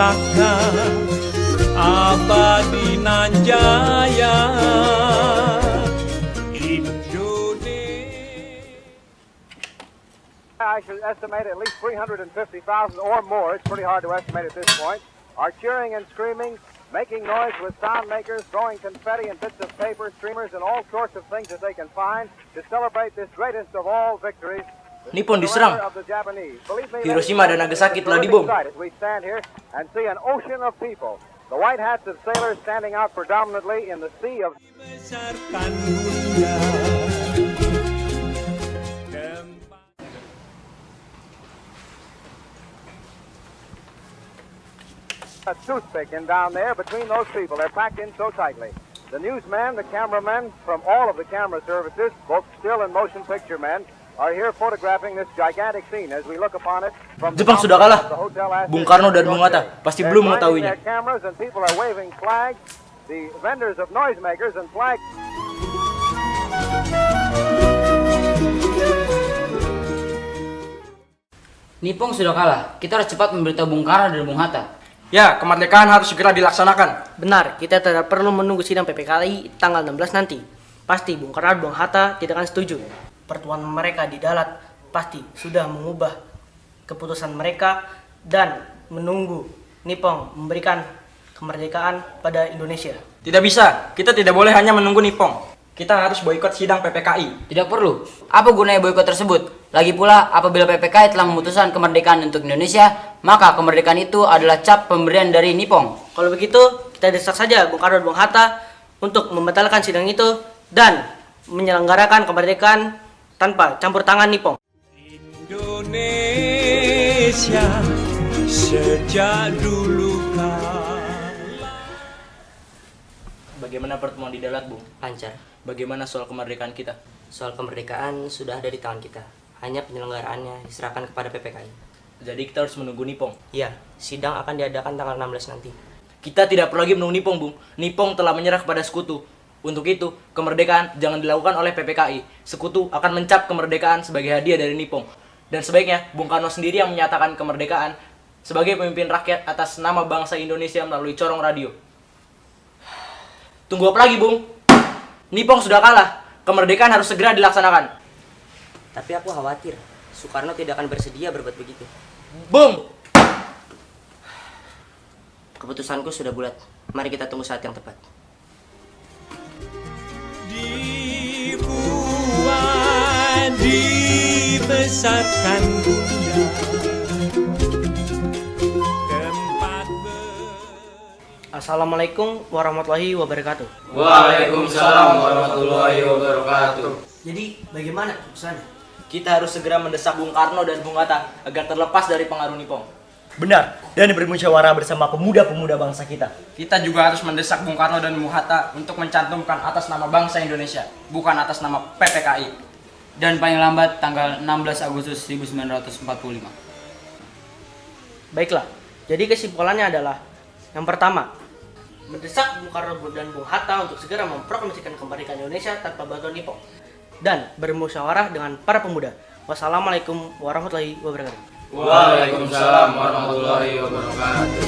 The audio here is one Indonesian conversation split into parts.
Pusaka abadi nan jaya I should estimate at least 350,000 or more, it's pretty hard to estimate at this point, are cheering and screaming, making noise with sound makers, throwing confetti and bits of paper, streamers, and all sorts of things that they can find to celebrate this greatest of all victories. Nippon diserang. Hiroshima dan Nagasaki telah dibom. We stand here and see an ocean of people. The white hats of sailors standing out predominantly in the sea of... Dibesarkan Bunda. A toothpick in down there between those people. They're packed in so tightly. The newsmen, the cameramen from all of the camera services, both still and motion picture men, are here photographing this gigantic scene as we look upon it from Jepang sudah kalah. Bung Karno dan Bung Hatta pasti belum mengetahuinya. Cameras and people are waving flags. The vendors of noisemakers and flags. Nippon sudah kalah. Kita harus cepat memberitahu Bung Karno dan Bung Hatta. Ya, kemerdekaan harus segera dilaksanakan. Benar, kita tidak perlu menunggu sidang PPKI tanggal 16 nanti. Pasti Bung Karno dan Bung Hatta tidak akan setuju. Pertemuan mereka di Dalat pasti sudah mengubah keputusan mereka dan menunggu Nippon memberikan kemerdekaan pada Indonesia. Tidak bisa, kita tidak boleh hanya menunggu Nippon. Kita harus boikot sidang PPKI. Tidak perlu. Apa gunanya boikot tersebut? Lagi pula, apabila PPKI telah memutuskan kemerdekaan untuk Indonesia, maka kemerdekaan itu adalah cap pemberian dari Nippon. Kalau begitu, kita desak saja Bung Karno dan Bung Hatta untuk membatalkan sidang itu dan menyelenggarakan kemerdekaan tanpa campur tangan Nippon. Indonesia sejak dulu kala. Bagaimana pertemuan di Dalat, Bung? Lancar. Bagaimana soal kemerdekaan kita? Soal kemerdekaan sudah ada di tangan kita. Hanya penyelenggaraannya diserahkan kepada PPKI. Jadi kita harus menunggu Nippon. Iya, sidang akan diadakan tanggal 16 nanti. Kita tidak perlu lagi menunggu Nippon, Bung. Nippon telah menyerah kepada sekutu. Untuk itu, kemerdekaan jangan dilakukan oleh PPKI. Sekutu akan mencap kemerdekaan sebagai hadiah dari Nippon. Dan sebaiknya, Bung Karno sendiri yang menyatakan kemerdekaan sebagai pemimpin rakyat atas nama bangsa Indonesia melalui corong radio. Tunggu apa lagi, Bung? Nippon sudah kalah. Kemerdekaan harus segera dilaksanakan. Tapi aku khawatir, Soekarno tidak akan bersedia berbuat begitu. Bung! Keputusanku sudah bulat. Mari kita tunggu saat yang tepat. Dibuat, dibesarkan Bunda. Assalamualaikum warahmatullahi wabarakatuh. Waalaikumsalam warahmatullahi wabarakatuh. Jadi bagaimana keputusannya? Kita harus segera mendesak Bung Karno dan Bung Hatta agar terlepas dari pengaruh Nippon. Benar, dan bermusyawarah bersama pemuda-pemuda bangsa kita. Kita juga harus mendesak Bung Karno dan Bung Hatta untuk mencantumkan atas nama bangsa Indonesia, bukan atas nama PPKI. Dan paling lambat tanggal 16 Agustus 1945. Baiklah, jadi kesimpulannya adalah yang pertama, mendesak Bung Karno dan Bung Hatta untuk segera memproklamasikan kemerdekaan Indonesia tanpa bantuan Nippon. Dan bermusyawarah dengan para pemuda. Wassalamualaikum warahmatullahi wabarakatuh. Waalaikumsalam warahmatullahi wabarakatuh.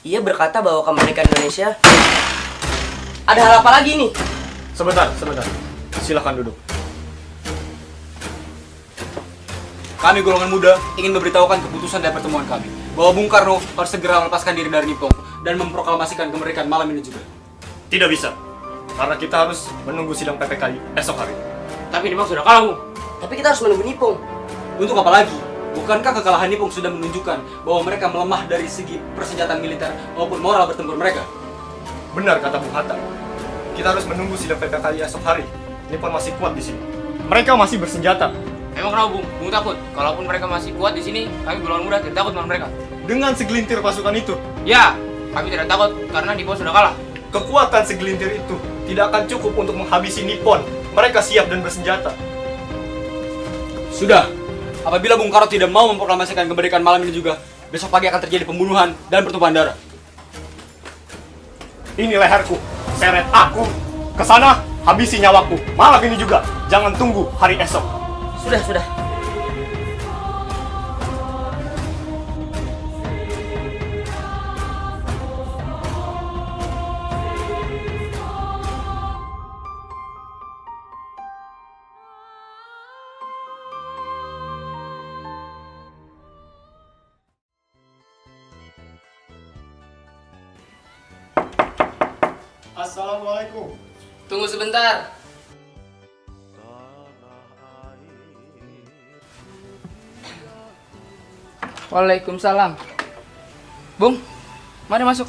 Ia berkata bahwa kemerdekaan Indonesia... Ada hal apa lagi nih? Sebentar. Silakan duduk. Kami golongan muda ingin memberitahukan keputusan dari pertemuan kami bahwa Bung Karno harus segera melepaskan diri dari Nippon dan memproklamasikan kemerdekaan malam ini juga. Tidak bisa, karena kita harus menunggu sidang PPKI esok hari. Tapi Nippon sudah kalah, Bung. Tapi kita harus menunggu Nippon. Untuk apa lagi? Bukankah kekalahan Nippon sudah menunjukkan bahwa mereka melemah dari segi persenjataan militer maupun moral bertempur mereka? Benar kata Bung Hatta. Kita harus menunggu sidang PPKI esok hari. Nippon masih kuat di sini. Mereka masih bersenjata. Emang kenapa, Bung? Bung takut? Kalaupun mereka masih kuat di sini, kami golongan muda tidak takut dengan mereka. Dengan segelintir pasukan itu, Ya, kami tidak takut karena Nippon sudah kalah. kekuatan segelintir itu tidak akan cukup untuk menghabisi Nippon. Mereka siap dan bersenjata. Sudah. Apabila Bung Karno tidak mau memproklamasikan kemerdekaan malam ini juga, besok pagi akan terjadi pembunuhan dan pertumpahan darah. Ini leherku, seret aku. Kesana, habisi nyawaku. Malam ini juga. Jangan tunggu hari esok. Sudah. Assalamualaikum. Tunggu sebentar. Waalaikumsalam. Bung, mari masuk.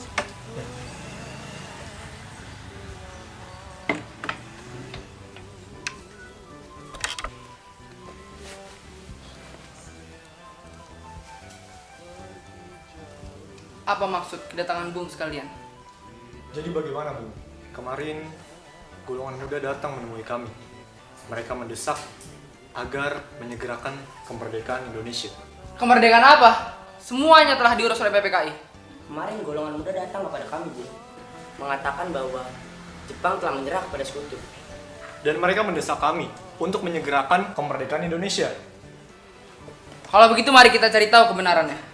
Apa maksud kedatangan Bung sekalian? Jadi bagaimana, Bu? Kemarin golongan muda datang menemui kami. Mereka mendesak agar menyegerakan kemerdekaan Indonesia. Kemerdekaan apa? Semuanya telah diurus oleh PPKI. Kemarin golongan muda datang kepada kami, Bu, mengatakan bahwa Jepang telah menyerah kepada sekutu. Dan mereka mendesak kami untuk menyegerakan kemerdekaan Indonesia. Kalau begitu mari kita cari tahu kebenarannya.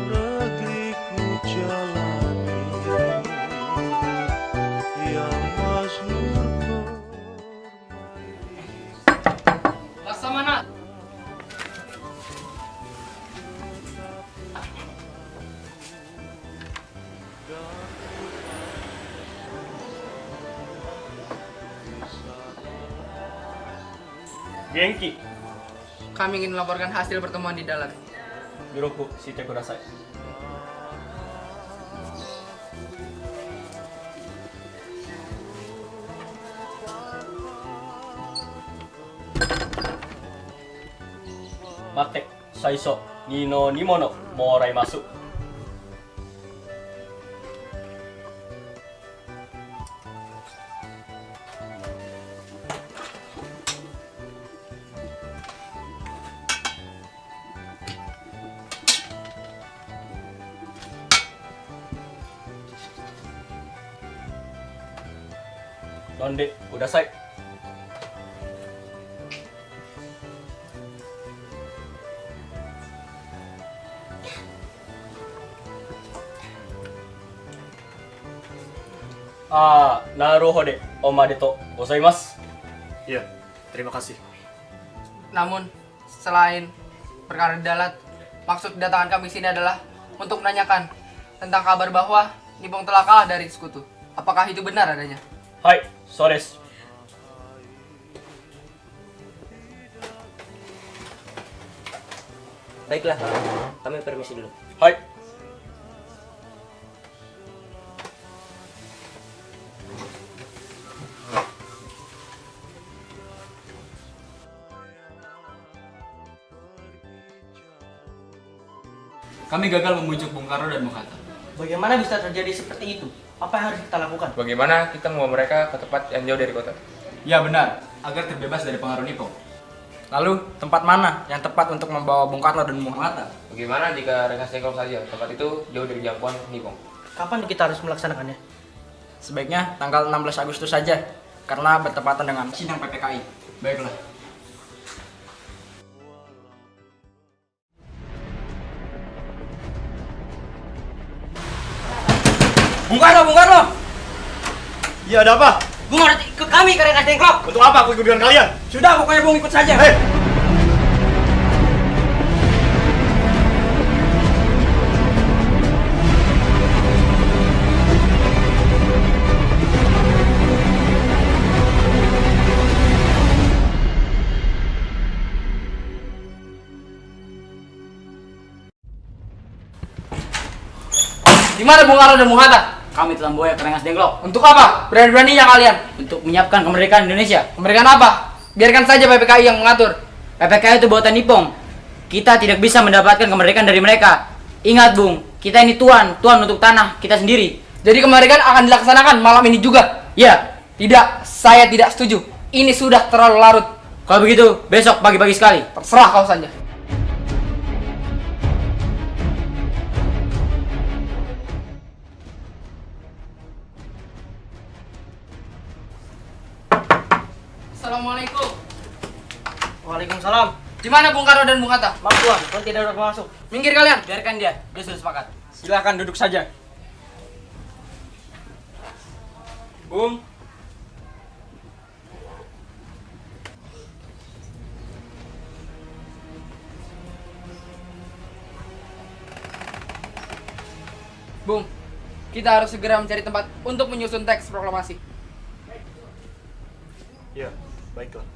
negeriku jalani yang mazmur Laksamana. Genki. Kami ingin melaporkan hasil pertemuan di dalam. Yuroku, shite kudasai. Mate, saiso, ni no nimono, moraimasu. Nonde, kudasai. Naruhode, omadeto gozaimasu. Iya, terima kasih. Namun, selain perkara dalat, maksud kedatangan kami sini adalah untuk menanyakan tentang kabar bahwa Nippon telah kalah dari sekutu. Apakah itu benar adanya? Hai, so desu. Baiklah, kami permisi dulu. Hai. Kami gagal membujuk Bung Karno dan Bung Hatta. Bagaimana bisa terjadi seperti itu? Apa yang harus kita lakukan? Bagaimana kita membawa mereka ke tempat yang jauh dari kota? Ya benar, agar terbebas dari pengaruh Nippon. Lalu, tempat mana yang tepat untuk membawa Bung Karno dan Bung Hatta? Bagaimana jika Rengas Dengklok saja? Tempat itu jauh dari jangkauan Nippon. Kapan kita harus melaksanakannya? Sebaiknya tanggal 16 Agustus saja, karena bertepatan dengan sidang PPKI. Baiklah. Bung Karno, Bung Karno! Iya, ada apa? Bung harus ikut kami ke Rengas Dengklok. Untuk apa aku ikut dengan kalian? Sudah, pokoknya Bung ikut saja. Hei! Di mana Bung Karno dan Bung Hatta? Kami telah membawa ke Rengas Dengklok Untuk apa? Berani-beraninya kalian. untuk menyiapkan kemerdekaan Indonesia. Kemerdekaan apa? Biarkan saja PPKI yang mengatur. PPKI itu buatan Nippon. Kita tidak bisa mendapatkan kemerdekaan dari mereka. Ingat Bung, kita ini tuan untuk tanah kita sendiri. Jadi kemerdekaan akan dilaksanakan malam ini juga? Ya, Tidak, saya tidak setuju. Ini sudah terlalu larut. kalau begitu besok pagi-pagi sekali. Terserah kau saja. Waalaikumsalam. Di mana Bung Karno dan Bung Hatta? Maaf Tuan, Tuan tidak dapat masuk. Minggir kalian, biarkan dia. Dia sudah sepakat. Silahkan duduk saja. Bung, Bung, kita harus segera mencari tempat untuk menyusun teks proklamasi. Ya, baiklah.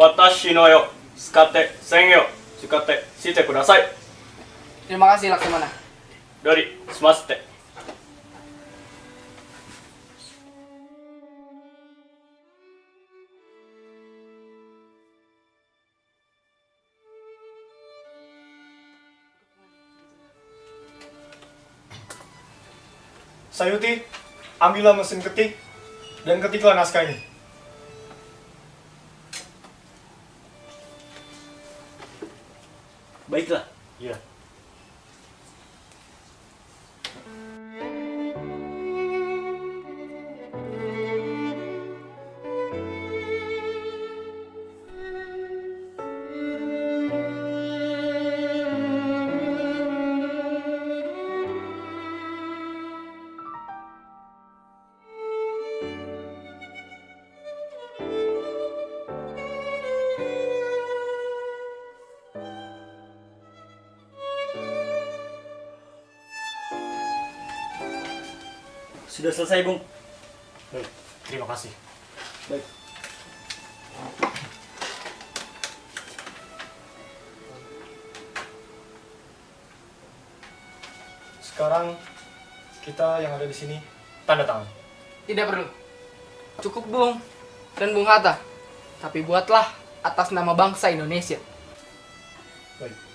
Watashi no yo, tsukatte sen yo, tsukatte shite kudasai. Terima kasih Laksamana. Dori, sumaste. Sayuti, ambillah mesin ketik dan ketiklah naskah ini. Baiklah. Iya. Sudah selesai, Bung. Baik, terima kasih. Baik. Sekarang kita yang ada di sini tanda tangan. Tidak perlu. Cukup Bung dan Bung Hatta. Tapi buatlah atas nama bangsa Indonesia. Baik.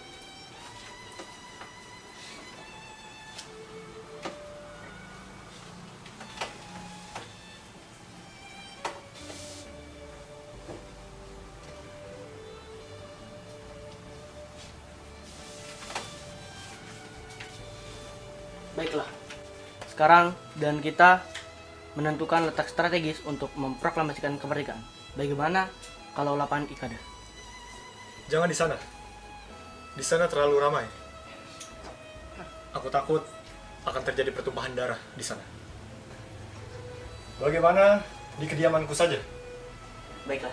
Baiklah. Sekarang dan kita menentukan letak strategis untuk memproklamasikan kemerdekaan. Bagaimana kalau lapangan Ikada? Jangan di sana. Di sana terlalu ramai. Aku takut akan terjadi pertumpahan darah di sana. Bagaimana di kediamanku saja? Baiklah.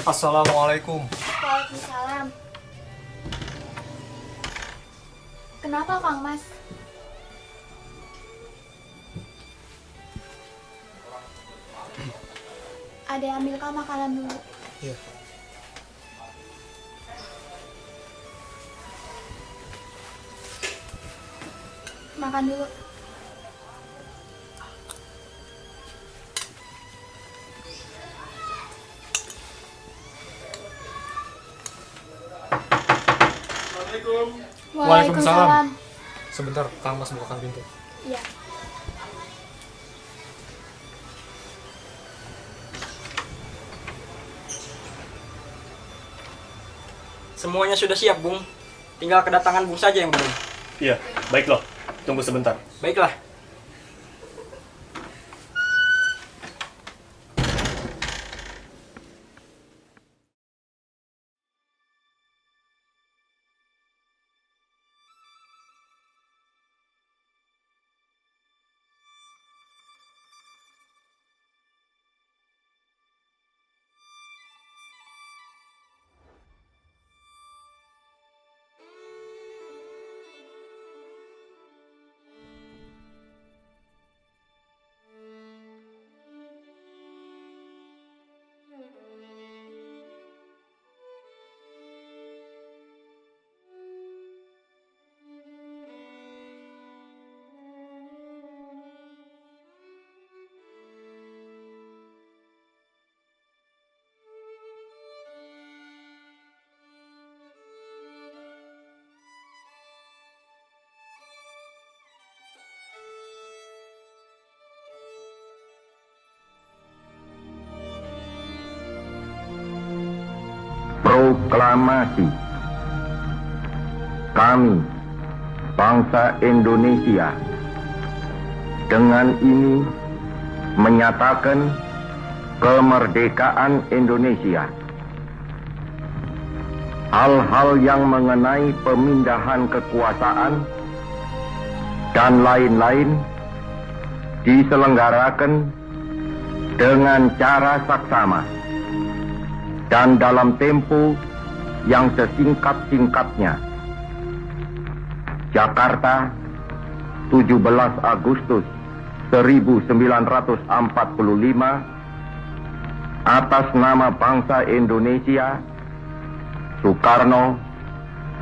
Assalamualaikum. Waalaikumsalam. Kenapa Kang Mas? Ada ambilkan makanan dulu. Iya. Makan dulu. Waalaikumsalam. Sebentar, Kang Mas bukakan pintu. Iya. Semuanya sudah siap, Bung. Tinggal kedatangan Bung saja yang belum. Iya, baiklah. Tunggu sebentar. Baiklah. Proklamasi. Kami, bangsa Indonesia, dengan ini menyatakan kemerdekaan Indonesia. Hal-hal yang mengenai pemindahan kekuasaan dan lain-lain diselenggarakan dengan cara saksama dan dalam tempo yang sesingkat-singkatnya. Jakarta, 17 Agustus 1945, atas nama bangsa Indonesia, Soekarno,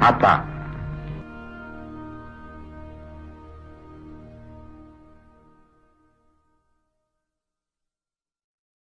Hatta.